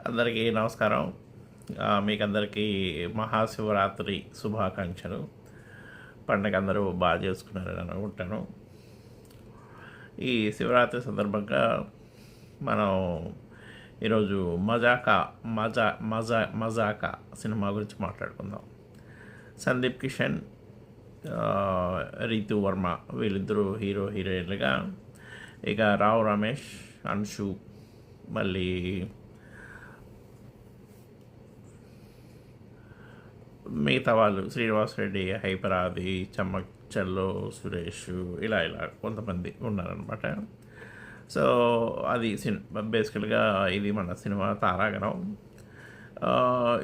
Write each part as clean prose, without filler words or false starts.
అందరికీ నమస్కారం. మీకందరికీ మహాశివరాత్రి శుభాకాంక్షలు. పండగ అందరూ బాగా చేసుకున్నారని అనుకుంటాను. ఈ శివరాత్రి సందర్భంగా మనం ఈరోజు మజాకా సినిమా గురించి మాట్లాడుకుందాం. సందీప్ కిషన్, రీతు వర్మ వీళ్ళిద్దరూ హీరో హీరోయిన్లుగా, ఇక రావు రమేష్, అంశు, మళ్ళీ మిగతా వాళ్ళు శ్రీనివాస్ రెడ్డి, హైపరాది, చమ్మచల్లో సురేష్, ఇలా కొంతమంది ఉన్నారనమాట. సో అది బేసికల్గా ఇది మన సినిమా తారాగణం.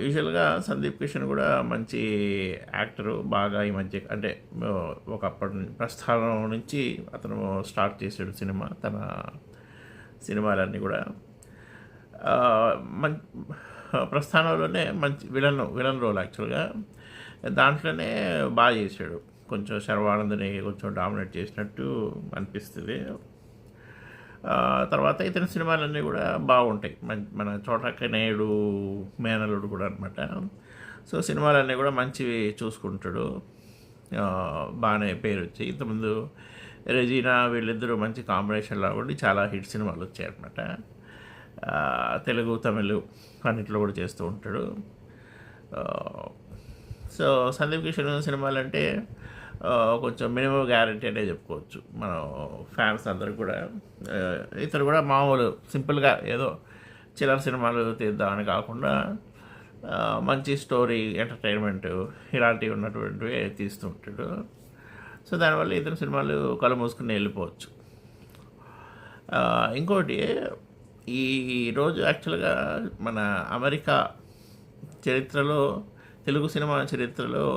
యూజువల్గా సందీప్ కిషన్ కూడా మంచి యాక్టరు. బాగా ఈ మధ్య అంటే ఒకప్పటి ప్రస్థానం నుంచి అతను స్టార్ట్ చేసాడు సినిమా. తన సినిమాలన్నీ కూడా ప్రస్థానంలోనే మంచి విలన్ రోల్ యాక్చువల్గా. దాంట్లోనే బాగా చేశాడు. కొంచెం శర్వానంద్ని కొంచెం డామినేట్ చేసినట్టు అనిపిస్తుంది. తర్వాత ఇతని సినిమాలన్నీ కూడా బాగుంటాయి. మన చోటక్క నేడు, మేనలుడు కూడా అనమాట. సో సినిమాలన్నీ కూడా మంచివి చూసుకుంటాడు. బాగానే పేరు వచ్చాయి. ఇంతకుముందు రెజీనా వీళ్ళిద్దరూ మంచి కాంబినేషన్లో ఉండి చాలా హిట్ సినిమాలు వచ్చాయన్నమాట. తెలుగు, తమిళ్ అన్నింటిలో కూడా చేస్తూ ఉంటాడు. సో సందీప్ కిషన్ సినిమాలంటే కొంచెం మినిమం గ్యారంటీ అనే చెప్పుకోవచ్చు మనం ఫ్యాన్స్ అందరికి కూడా. ఇతను కూడా మామూలు సింపుల్గా ఏదో చిల్లర సినిమాలు తీద్దామని కాకుండా మంచి స్టోరీ, ఎంటర్టైన్మెంట్ ఇలాంటివి ఉన్నటువంటివి తీస్తూ ఉంటాడు. సో దానివల్ల ఇతని సినిమాలు కళ్ళు మూసుకుని వెళ్ళిపోవచ్చు. ఇంకోటి, ఈరోజు యాక్చువల్గా మన అమెరికా చరిత్రలో, తెలుగు సినిమా చరిత్రలో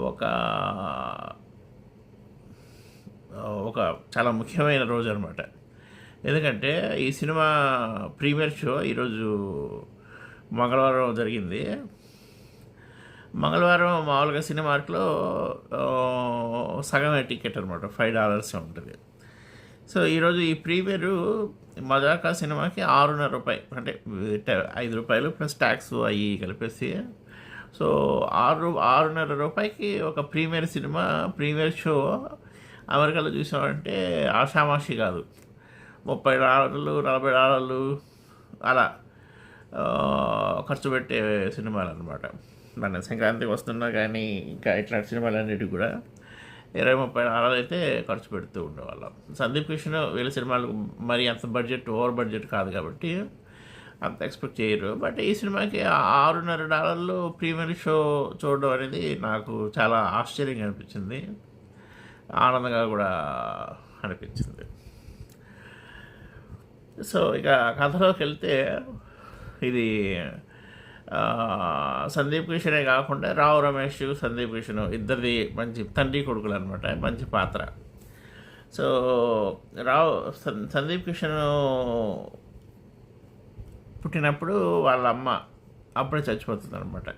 ఒక చాలా ముఖ్యమైన రోజు అనమాట. ఎందుకంటే ఈ సినిమా ప్రీమియర్ షో ఈరోజు మంగళవారం జరిగింది. మంగళవారం మామూలుగా సినిమార్క్లో సగమే టికెట్ అనమాట, $5 ఉంటుంది. సో ఈరోజు ఈ ప్రీమియరు మజాకా సినిమాకి ₹6.5, అంటే ₹5 ప్లస్ ట్యాక్స్ అవి కలిపేసి. సో ₹6.5 ఒక ప్రీమియర్ సినిమా, ప్రీమియర్ షో అమెరికాలో చూసామంటే ఆషామాషి కాదు. $30, $40 అలా ఖర్చు పెట్టే సినిమాలు అనమాట. మన సంక్రాంతికి వస్తున్నా కానీ ఇంకా ఇట్లాంటి సినిమాలన్నిటికీ కూడా $20-30 అయితే ఖర్చు పెడుతూ ఉండేవాళ్ళం. సందీప్ కిషన్ వీళ్ళ సినిమాలు మరి అంత ఓవర్ బడ్జెట్ కాదు కాబట్టి అంత ఎక్స్పెక్ట్ చేయరు. బట్ ఈ సినిమాకి $6.5 ప్రీమియర్ షో చూడడం అనేది నాకు చాలా ఆశ్చర్యంగా అనిపించింది, ఆనందంగా కూడా అనిపించింది. సో ఇక కథలోకి వెళ్తే, ఇది సందీప్ కిషనే కాకుండా రావు రమేష్, సందీప్ కిషన్ ఇద్దరిది మంచి తండ్రి కొడుకులు అనమాట, మంచి పాత్ర. సో సందీప్ కిషన్ పుట్టినప్పుడు వాళ్ళ అమ్మ అప్పుడే చచ్చిపోతుంది అనమాట.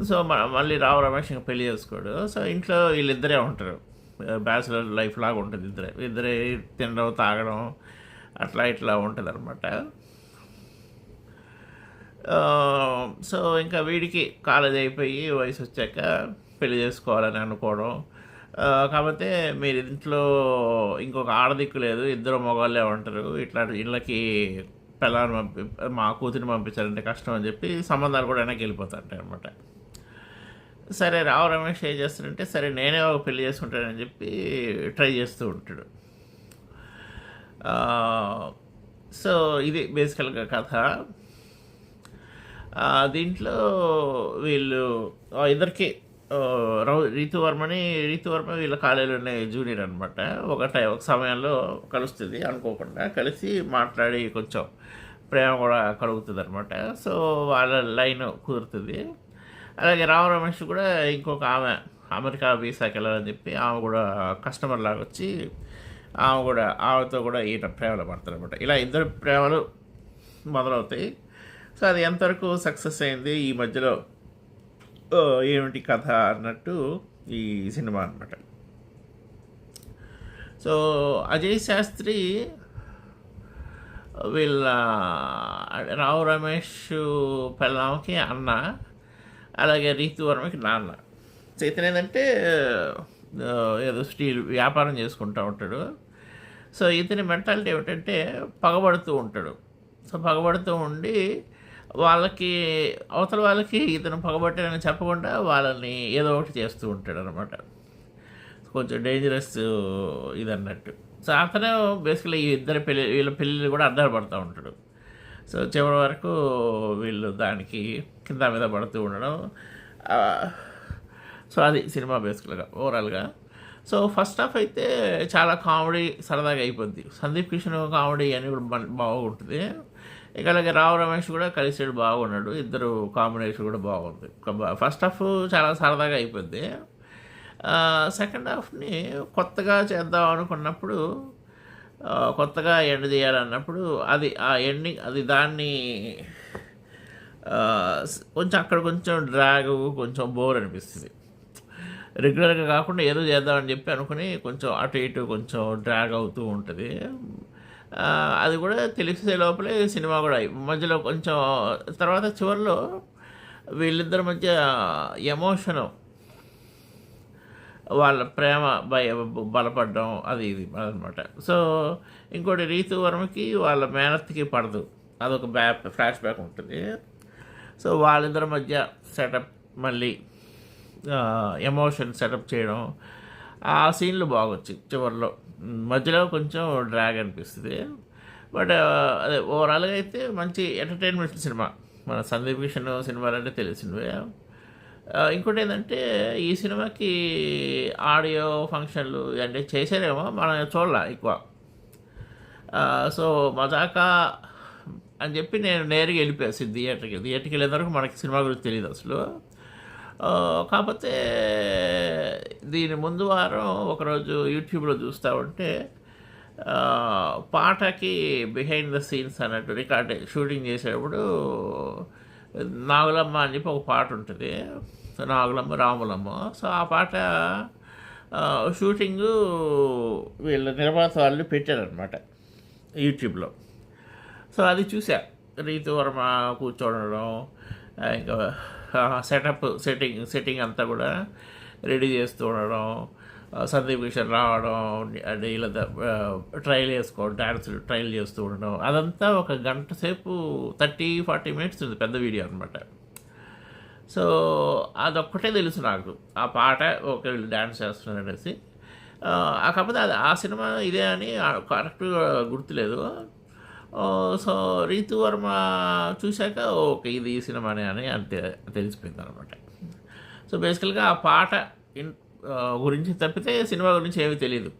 సో మళ్ళీ రావు రమేష్ ఇంకా పెళ్లి చేసుకోడు. సో ఇంట్లో వీళ్ళిద్దరే ఉంటారు. బ్యాచిలర్ లైఫ్ లాగా ఉంటుంది. ఇద్దరే తినడం, తాగడం అట్లా ఇట్లా ఉంటుంది అనమాట. సో ఇంకా వీడికి కాలేజ్ అయిపోయి వయసు వచ్చాక పెళ్లి చేసుకోవాలని అనుకోవడం. కాకపోతే మీరు ఇంట్లో ఇంకొక ఆడదిక్కు లేదు, ఇద్దరు మగవాళ్ళే ఉంటారు, ఇట్లాంటి ఇళ్ళకి పిల్లల్ని మా కూతురిని పంపించాలంటే కష్టం అని చెప్పి సంబంధాలు కూడా వెనక్కి వెళ్ళిపోతాంటాయి అనమాట. సరే రావు రమేష్ ఏం చేస్తాడంటే, సరే నేనే ఒక పెళ్లి చేసుకుంటానని చెప్పి ట్రై చేస్తూ ఉంటాడు. సో ఇది బేసికల్గా కథ. దీంట్లో వీళ్ళు ఇద్దరికి రీతు వర్మ వీళ్ళ కాలేజీలోనే జూనియర్ అనమాట. ఒక సమయంలో కలుస్తుంది అనుకోకుండా, కలిసి మాట్లాడి కొంచెం ప్రేమ కూడా కలుగుతుంది అనమాట. సో వాళ్ళ లైన్ కుదురుతుంది. అలాగే రావు రమేష్ కూడా ఇంకొక ఆమె అమెరికా వీసాకి వెళ్ళాలని చెప్పి ఆమె కూడా కస్టమర్ లాగా వచ్చి ఆమెతో కూడా ఈయన ప్రేమలో పడతారు అనమాట. ఇలా ఇద్దరు ప్రేమలు మొదలవుతాయి. సో అది ఎంతవరకు సక్సెస్ అయింది, ఈ మధ్యలో ఏమిటి కథ అన్నట్టు ఈ సినిమా అనమాట. సో అజయ్ శాస్త్రి వీళ్ళ రావు రమేష్ పెళ్ళాంకి అన్న, అలాగే రీతు వర్మకి నాన్న. సో ఇతను ఏంటంటే ఏదో స్టీల్ వ్యాపారం చేసుకుంటూ ఉంటాడు. సో ఇతని మెంటాలిటీ ఏమిటంటే పగబడుతూ ఉంటాడు. సో పగబడుతూ ఉండి వాళ్ళకి అవతల వాళ్ళకి ఇతను పగబట్టాడని చెప్పకుండా వాళ్ళని ఏదో ఒకటి చేస్తూ ఉంటాడు అనమాట. కొంచెం డేంజరస్ ఇదన్నట్టు. సో అతను బేసికలీ ఈ ఇద్దరి వీళ్ళ పెళ్ళిళ్ళు కూడా అడ్డాలు పడుతూ ఉంటాడు. సో చివరి వరకు వీళ్ళు దానికి కింద మీద పడుతూ ఉండడం. సో అది సినిమా బేసికల్గా ఓవరాల్గా. సో ఫస్ట్ హాఫ్ అయితే చాలా కామెడీ సరదాగా అయిపోద్ది. సందీప్ కిషన్ కామెడీ అని కూడా బాగుంటుంది. ఇక అలాగే రావు రమేష్ కూడా కలిసాడు, బాగున్నాడు. ఇద్దరు కాంబినేషన్ కూడా బాగుంది. ఫస్ట్ హాఫ్ చాలా సరదాగా అయిపోద్ది. సెకండ్ హాఫ్ని కొత్తగా చేద్దాం అనుకున్నప్పుడు, కొత్తగా ఎండ్ చేయాలన్నప్పుడు అది ఆ ఎండింగ్ అది దాన్ని కొంచెం అక్కడ కొంచెం డ్రాగ్, కొంచెం బోర్ అనిపిస్తుంది. రెగ్యులర్గా కాకుండా ఏదో చేద్దామని చెప్పి అనుకుని కొంచెం అటు ఇటు కొంచెం డ్రాగ్ అవుతూ ఉంటుంది. అది కూడా తెలిసే లోపలే సినిమా కూడా మధ్యలో కొంచెం తర్వాత చివరిలో వీళ్ళిద్దరి మధ్య ఎమోషను, వాళ్ళ ప్రేమ బలపడడం అది ఇది అనమాట. సో ఇంకోటి రీతు వర్మకి వాళ్ళ మేనత్కి పడదు, అదొక ఫ్లాష్ బ్యాక్ ఉంటుంది. సో వాళ్ళిద్దరి మధ్య సెటప్ మళ్ళీ ఎమోషన్ సెటప్ చేయడం, ఆ సీన్లు బాగొచ్చు చివరిలో. మధ్యలో కొంచెం డ్రాగ్ అనిపిస్తుంది. బట్ అదే ఓవరాల్గా అయితే మంచి ఎంటర్టైన్మెంట్ సినిమా. మన సందీప్ కిషన్ సినిమాలంటే తెలిసినవే. ఇంకోటి ఏంటంటే ఈ సినిమాకి ఆడియో ఫంక్షన్లు అంటే చేశారేమో, మనం చూడాల ఎక్కువ. సో మజాకా అని చెప్పి నేను నేరుగా వెళ్ళిపోయాను థియేటర్కి వెళ్ళేంత వరకు మనకి సినిమా గురించి తెలియదు అసలు. కాకపోతే దీని ముందు వారం ఒకరోజు యూట్యూబ్లో చూస్తూ ఉంటే పాటకి బిహైండ్ ద సీన్స్ అన్నట్టు రికార్డ్ షూటింగ్ చేసేటప్పుడు నాగులమ్మ అని చెప్పి ఒక పాట ఉంటుంది. నాగులమ్మ రాములమ్మ. సో ఆ పాట షూటింగు వీళ్ళ నిర్మాత వాళ్ళు పెట్టారనమాట యూట్యూబ్లో. సో అది చూసా. రీతు వర్మ కూర్చోవడం, ఇంకా సెట్టింగ్ అంతా కూడా రెడీ చేస్తూ ఉండడం, సందీప్ కిషన్ రావడం, అంటే ఇలా ట్రైల్ చేసుకోవడం, డ్యాన్సులు ట్రైల్ చేస్తూ ఉండడం, అదంతా ఒక గంట సేపు 30-40 మినిట్స్ ఉంది, పెద్ద వీడియో అనమాట. సో అదొక్కటే తెలుసు నాకు, ఆ పాట ఓకే వీళ్ళు డ్యాన్స్ చేస్తున్నారు అనేసి. కాకపోతే అది ఆ సినిమా ఇదే అని కరెక్ట్గా గుర్తులేదు. సో రీతు వర్మ చూశాక ఓకే ఇది ఈ సినిమానే అని అంతే తెలిసిపోయింది అనమాట. సో బేసికల్గా ఆ పాట గురించి తప్పితే సినిమా గురించి ఏమీ తెలియదు.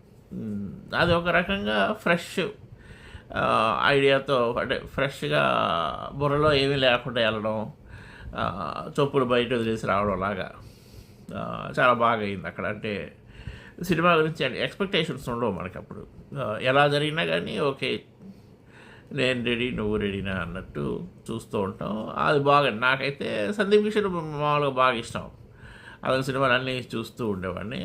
అది ఒక రకంగా ఫ్రెష్ ఐడియాతో, అంటే ఫ్రెష్గా బుర్రలో ఏమీ లేకుండా వెళ్ళడం, చొప్పులు బయట వదిలేసి రావడం లాగా చాలా బాగా అయింది అక్కడ. అంటే సినిమా గురించి ఎక్స్పెక్టేషన్స్ ఉండవు మనకి అప్పుడు. ఎలా జరిగినా కానీ ఓకే నేను రెడీ నువ్వు రెడీనా అన్నట్టు చూస్తూ ఉంటాం. అది బాగా నాకైతే సందీప్ కిషన్ మామూలుగా బాగా ఇష్టం. అదొక సినిమాలు అన్నీ చూస్తూ ఉండేవాడిని.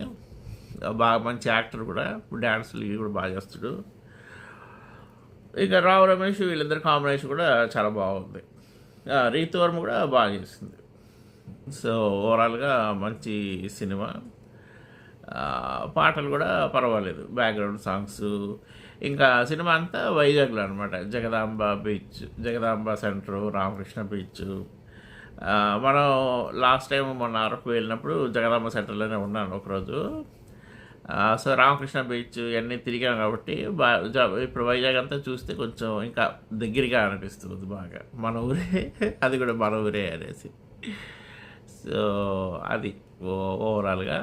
బాగా మంచి యాక్టర్ కూడా, డ్యాన్సులు ఇవి కూడా బాగా చేస్తాడు. ఇక రావు రమేష్ వీళ్ళిద్దరు కాంబినేషన్ కూడా చాలా బాగుంది. రీతు వర్మ కూడా బాగా చేసింది. సో ఓవరాల్గా మంచి సినిమా. పాటలు కూడా పర్వాలేదు, బ్యాక్గ్రౌండ్ సాంగ్స్. ఇంకా సినిమా అంతా వైజాగ్లో అనమాట. Jagadamba beach, Jagadamba centre, Ramakrishna beach. మనం లాస్ట్ టైం మొన్న అరకు వెళ్ళినప్పుడు జగదాంబ సెంటర్లోనే ఉన్నాను ఒకరోజు. సో రామకృష్ణ బీచ్ ఇవన్నీ తిరిగాం కాబట్టి ఇప్పుడు వైజాగ్ అంతా చూస్తే కొంచెం ఇంకా దగ్గరగా అనిపిస్తుంది బాగా. మన ఊరే, అది కూడా మన ఊరే అనేసి. సో అది ఓవరాల్గా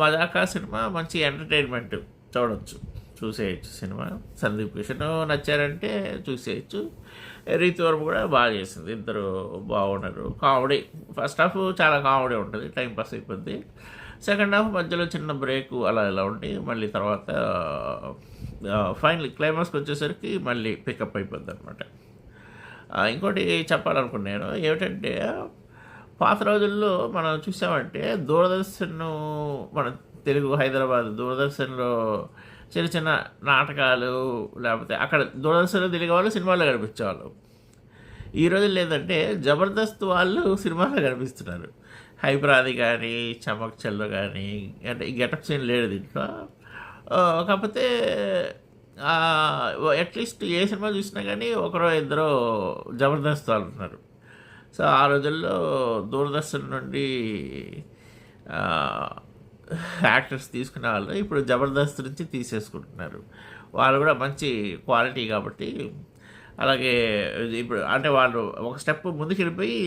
మజాకా సినిమా, మంచి ఎంటర్టైన్మెంట్, చూసేయచ్చు సినిమా. సందీప్ కిషన్ నచ్చారంటే చూసేయచ్చు. రీతు వర్మ కూడా బాగా చేసింది, ఇద్దరు బాగున్నారు. కామెడీ ఫస్ట్ హాఫ్ చాలా కామెడీ ఉంటుంది, టైంపాస్ అయిపోద్ది. సెకండ్ హాఫ్ మధ్యలో చిన్న బ్రేక్ అలా ఇలా ఉండి మళ్ళీ తర్వాత ఫైనల్ క్లైమాక్స్కి వచ్చేసరికి మళ్ళీ పికప్ అయిపోద్ది అనమాట. ఇంకోటి చెప్పాలనుకున్నాను ఏమిటంటే, పాత రోజుల్లో మనం చూసామంటే దూరదర్శన్, మన తెలుగు హైదరాబాద్ దూరదర్శన్లో చిన్న చిన్న నాటకాలు, లేకపోతే అక్కడ దూరదర్శన్లో తిరిగేవాళ్ళు సినిమాల్లో కనిపించేవాళ్ళు. ఈ రోజుల్లో ఏంటంటే జబర్దస్త్ వాళ్ళు సినిమాలో కనిపిస్తున్నారు. హైపరాది కానీ, చమక్ చల్లో కానీ, అంటే ఈ గెటప్ సీన్ లేదు దీంట్లో. కాకపోతే అట్లీస్ట్ ఏ సినిమా చూసినా కానీ ఒకరో ఇద్దరో జబర్దస్త్ వాళ్ళు ఉన్నారు. సో ఆ రోజుల్లో దూరదర్శన్ నుండి యాక్టర్స్ తీసుకునే వాళ్ళు ఇప్పుడు జబర్దస్త్ నుంచి తీసేసుకుంటున్నారు. వాళ్ళు కూడా మంచి క్వాలిటీ కాబట్టి. అలాగే ఇప్పుడు అంటే వాళ్ళు ఒక స్టెప్ ముందుకు వెళ్ళిపోయి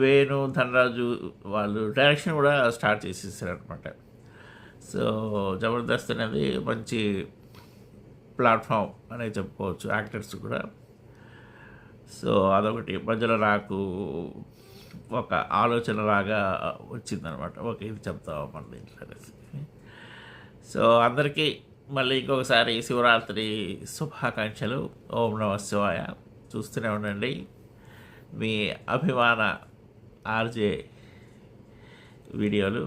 వేణు, ధనరాజు వాళ్ళు డైరెక్షన్ కూడా స్టార్ట్ చేసేసారు అనమాట. సో జబర్దస్త్ అనేది మంచి ప్లాట్ఫామ్ అనేది చెప్పుకోవచ్చు యాక్టర్స్ కూడా. సో అదొకటి మధ్యలో నాకు ఒక ఆలోచనలాగా వచ్చిందనమాట. ఓకే, ఇది చెప్తావా మన దీంట్లో అనేసి. సో అందరికీ మళ్ళీ ఇంకొకసారి శివరాత్రి శుభాకాంక్షలు. ఓం నమ శివాయ. చూస్తూనే ఉండండి మీ అభిమాన ఆర్జే వీడియోలు.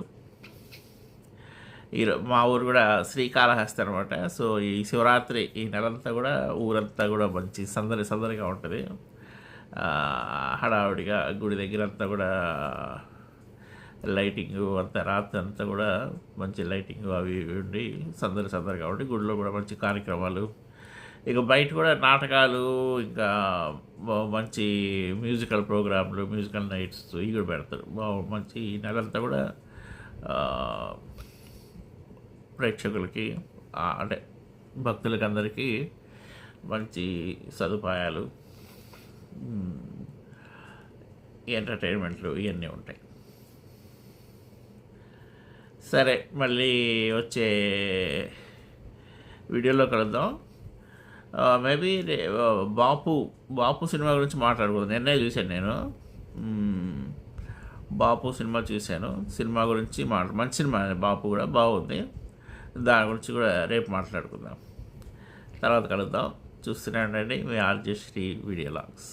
మా ఊరు కూడా శ్రీకాళహస్తి అనమాట. సో ఈ శివరాత్రి ఈ నెలంతా కూడా ఊరంతా కూడా మంచి సందడిగా ఉంటుంది. హడావుడిగా గుడి దగ్గర అంతా కూడా లైటింగు అంతా రాత్రి అంతా కూడా మంచి లైటింగ్ అవి ఉండి సందడిగా ఉండి గుడిలో కూడా మంచి కార్యక్రమాలు. ఇక బయట కూడా నాటకాలు, ఇంకా మంచి మ్యూజికల్ ప్రోగ్రాంలు, మ్యూజికల్ నైట్స్ ఇవి కూడా పెడతారు. మంచి ఈ నెలంతా కూడా ప్రేక్షకులకి అంటే భక్తులకి అందరికీ మంచి సదుపాయాలు, ఎంటర్టైన్మెంట్లు ఇవన్నీ ఉంటాయి. సరే, మళ్ళీ వచ్చే వీడియోలో కలుద్దాం. మేబీ బాపు సినిమా గురించి మాట్లాడకూడదు. నిన్నే చూశాను నేను, బాపు సినిమా చూశాను. సినిమా గురించి మంచి సినిమా, బాపు కూడా బాగుంది. దాని గురించి కూడా రేపు మాట్లాడుకుందాం. తర్వాత కలుద్దాం. చూస్తూనే ఉండండి మీ ఆర్జే శ్రీ వీడియో లాగ్స్.